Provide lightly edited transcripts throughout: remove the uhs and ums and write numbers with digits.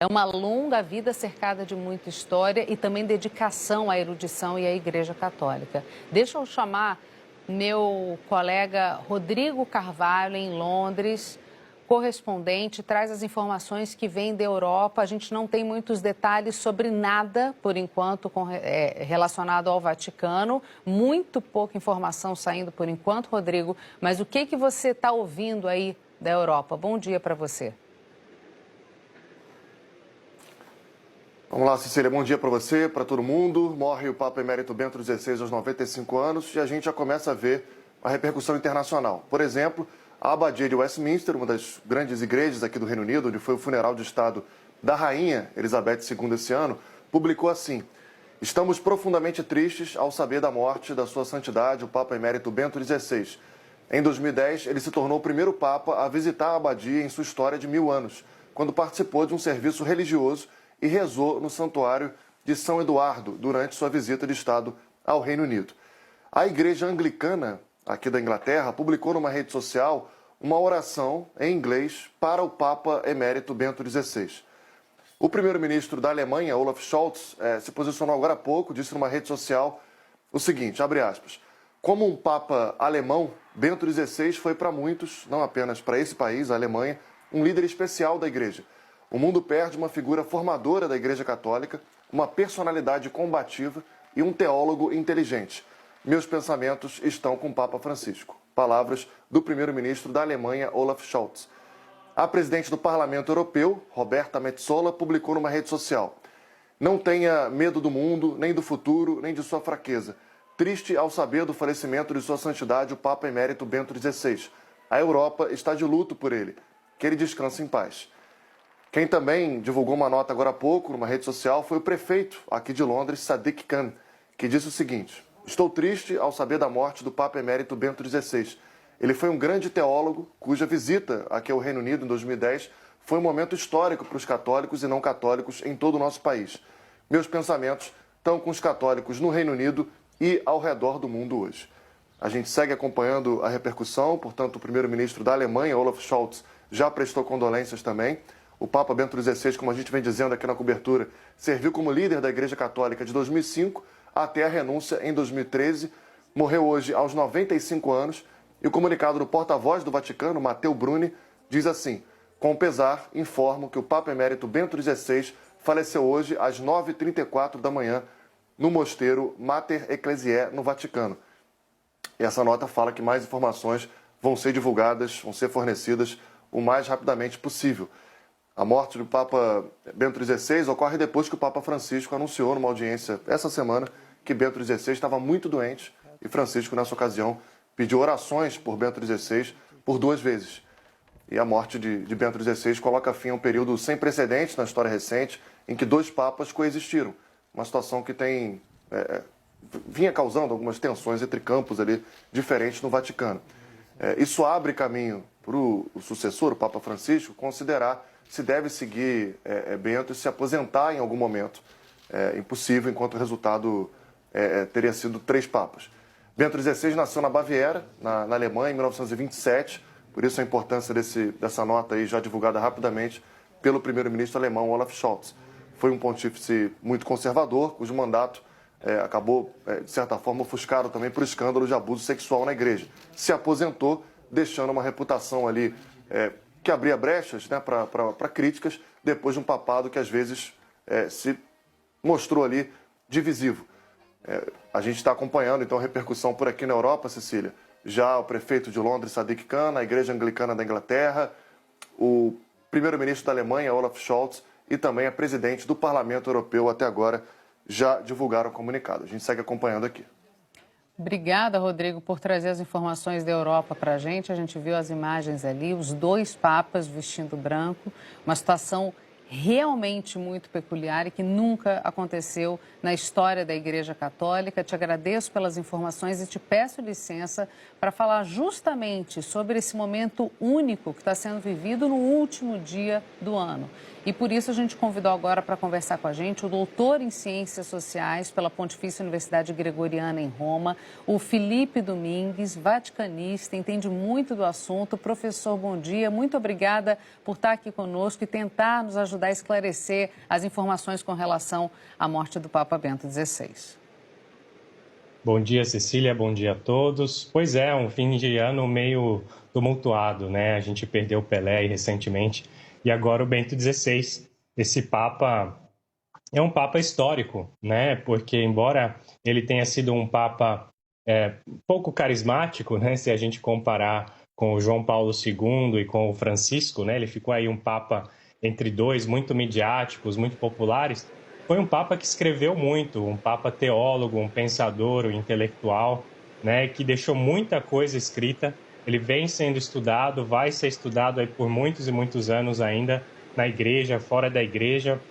É uma longa vida cercada de muita história e também dedicação à erudição e à Igreja Católica. Deixa eu chamar meu colega Rodrigo Carvalho, em Londres, correspondente, traz as informações que vêm da Europa. A gente não tem muitos detalhes sobre nada, por enquanto, relacionado ao Vaticano. Muito pouca informação saindo por enquanto, Rodrigo. Mas o que você está ouvindo aí da Europa? Bom dia para você. Vamos lá, Cecília, bom dia para você, para todo mundo. Morre o Papa Emérito Bento XVI aos 95 anos e a gente já começa a ver a repercussão internacional. Por exemplo, a Abadia de Westminster, uma das grandes igrejas aqui do Reino Unido, onde foi o funeral de Estado da Rainha Elizabeth II esse ano, publicou assim: "Estamos profundamente tristes ao saber da morte da Sua Santidade, o Papa Emérito Bento XVI. Em 2010, ele se tornou o primeiro Papa a visitar a Abadia em sua história de 1000 anos, quando participou de um serviço religioso e rezou no santuário de São Eduardo durante sua visita de Estado ao Reino Unido." A Igreja Anglicana, aqui da Inglaterra, publicou numa rede social uma oração em inglês para o Papa Emérito Bento XVI. O primeiro-ministro da Alemanha, Olaf Scholz, se posicionou agora há pouco, disse numa rede social o seguinte, abre aspas: "Como um Papa alemão, Bento XVI foi para muitos, não apenas para esse país, a Alemanha, um líder especial da Igreja. O mundo perde uma figura formadora da Igreja Católica, uma personalidade combativa e um teólogo inteligente. Meus pensamentos estão com o Papa Francisco." Palavras do primeiro-ministro da Alemanha, Olaf Scholz. A presidente do Parlamento Europeu, Roberta Metsola, publicou numa rede social: "Não tenha medo do mundo, nem do futuro, nem de sua fraqueza. Triste ao saber do falecimento de Sua Santidade, o Papa Emérito Bento XVI. A Europa está de luto por ele. Que ele descanse em paz." Quem também divulgou uma nota agora há pouco, numa rede social, foi o prefeito aqui de Londres, Sadiq Khan, que disse o seguinte: "Estou triste ao saber da morte do Papa Emérito Bento XVI. Ele foi um grande teólogo, cuja visita aqui ao Reino Unido em 2010 foi um momento histórico para os católicos e não católicos em todo o nosso país. Meus pensamentos estão com os católicos no Reino Unido e ao redor do mundo hoje." A gente segue acompanhando a repercussão, portanto, o primeiro-ministro da Alemanha, Olaf Scholz, já prestou condolências também. O Papa Bento XVI, como a gente vem dizendo aqui na cobertura, serviu como líder da Igreja Católica de 2005 até a renúncia em 2013. Morreu hoje aos 95 anos e o comunicado do porta-voz do Vaticano, Matteo Bruni, diz assim: "Com pesar, informo que o Papa Emérito Bento XVI faleceu hoje às 9h34 da manhã no mosteiro Mater Ecclesiae, no Vaticano." E essa nota fala que mais informações vão ser divulgadas, vão ser fornecidas o mais rapidamente possível. A morte do Papa Bento XVI ocorre depois que o Papa Francisco anunciou numa audiência essa semana que Bento XVI estava muito doente e Francisco, nessa ocasião, pediu orações por Bento XVI por 2 vezes. E a morte de Bento XVI coloca fim a um período sem precedentes na história recente em que 2 papas coexistiram. Uma situação que vinha causando algumas tensões entre campos ali diferentes no Vaticano. Isso abre caminho para o sucessor, o Papa Francisco, considerar se deve seguir Bento e se aposentar em algum momento. Impossível, enquanto o resultado teria sido 3 papas. Bento XVI nasceu na Baviera, na Alemanha, em 1927, por isso a importância dessa nota aí já divulgada rapidamente pelo primeiro-ministro alemão Olaf Scholz. Foi um pontífice muito conservador, cujo mandato acabou, de certa forma, ofuscado também por escândalos de abuso sexual na igreja. Se aposentou, deixando uma reputação ali que abria brechas, né, para críticas, depois de um papado que às vezes se mostrou ali divisivo. A gente está acompanhando, então, a repercussão por aqui na Europa, Cecília. Já o prefeito de Londres, Sadiq Khan, a Igreja Anglicana da Inglaterra, o primeiro-ministro da Alemanha, Olaf Scholz, e também a presidente do Parlamento Europeu, até agora, já divulgaram o comunicado. A gente segue acompanhando aqui. Obrigada, Rodrigo, por trazer as informações da Europa para a gente. A gente viu as imagens ali, os 2 papas vestindo branco, uma situação realmente muito peculiar e que nunca aconteceu na história da Igreja Católica. Te agradeço pelas informações e te peço licença para falar justamente sobre esse momento único que está sendo vivido no último dia do ano. E por isso a gente convidou agora para conversar com a gente o doutor em Ciências Sociais pela Pontifícia Universidade Gregoriana em Roma, o Felipe Domingues, vaticanista, entende muito do assunto. Professor, bom dia, muito obrigada por estar aqui conosco e tentar nos ajudar a esclarecer as informações com relação à morte do Papa Bento XVI. Bom dia, Cecília, bom dia a todos. Pois é, um fim de ano meio tumultuado, né? A gente perdeu o Pelé aí recentemente e agora o Bento XVI. Esse Papa é um Papa histórico, né? Porque embora ele tenha sido um Papa pouco carismático, né? Se a gente comparar com o João Paulo II e com o Francisco, né? Ele ficou aí um Papa entre dois, muito midiáticos, muito populares. Foi um Papa que escreveu muito, um Papa teólogo, um pensador, um intelectual, né, que deixou muita coisa escrita. Ele vem sendo estudado, vai ser estudado aí por muitos e muitos anos ainda na igreja, fora da igreja.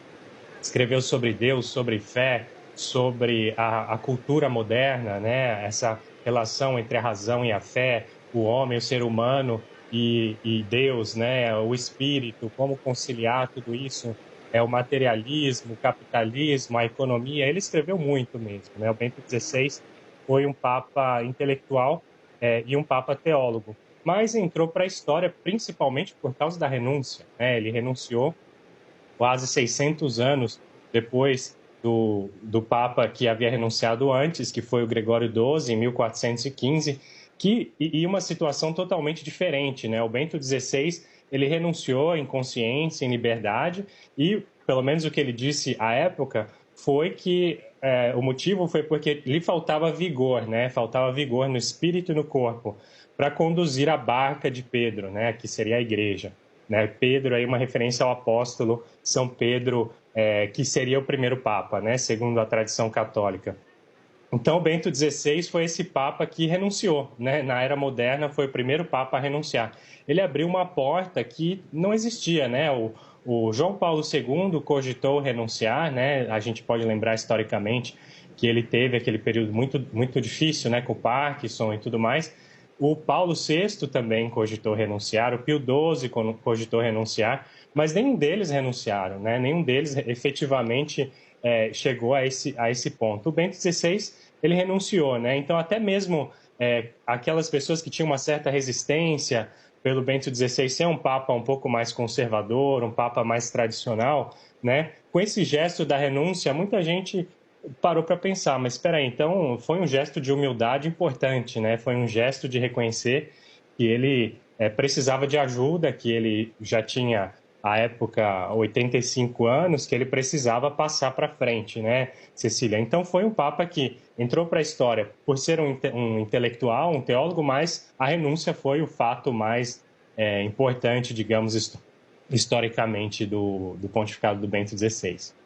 Escreveu sobre Deus, sobre fé, sobre a cultura moderna, né, essa relação entre a razão e a fé, o homem, o ser humano e Deus, né, o espírito, como conciliar tudo isso. O materialismo, o capitalismo, a economia, ele escreveu muito mesmo, né? O Bento XVI foi um papa intelectual e um papa teólogo, mas entrou para a história principalmente por causa da renúncia, né? Ele renunciou quase 600 anos depois do papa que havia renunciado antes, que foi o Gregório XII, em 1415, e uma situação totalmente diferente, né? O Bento XVI, ele renunciou em consciência, em liberdade, e, pelo menos o que ele disse à época, foi que o motivo foi porque lhe faltava vigor, né? Faltava vigor no espírito e no corpo, para conduzir a barca de Pedro, né? Que seria a igreja. Né? Pedro, aí uma referência ao apóstolo São Pedro, que seria o primeiro papa, né? Segundo a tradição católica. Então, Bento XVI foi esse papa que renunciou, né? Na era moderna, foi o primeiro papa a renunciar. Ele abriu uma porta que não existia, né? O João Paulo II cogitou renunciar, né? A gente pode lembrar historicamente que ele teve aquele período muito, muito difícil, né? Com o Parkinson e tudo mais. O Paulo VI também cogitou renunciar, o Pio XII cogitou renunciar, mas nenhum deles renunciaram, né? Nenhum deles efetivamente chegou a esse ponto. O Bento XVI, ele renunciou, né? Então, até mesmo aquelas pessoas que tinham uma certa resistência pelo Bento XVI ser um papa um pouco mais conservador, um papa mais tradicional, né? Com esse gesto da renúncia, muita gente parou para pensar, mas espera aí, então foi um gesto de humildade importante, né? Foi um gesto de reconhecer que ele precisava de ajuda, que ele já tinha, à época, 85 anos, que ele precisava passar para frente, né, Cecília? Então foi um papa que entrou para a história por ser um intelectual, um teólogo, mas a renúncia foi o fato mais importante, digamos, historicamente do pontificado do Bento XVI.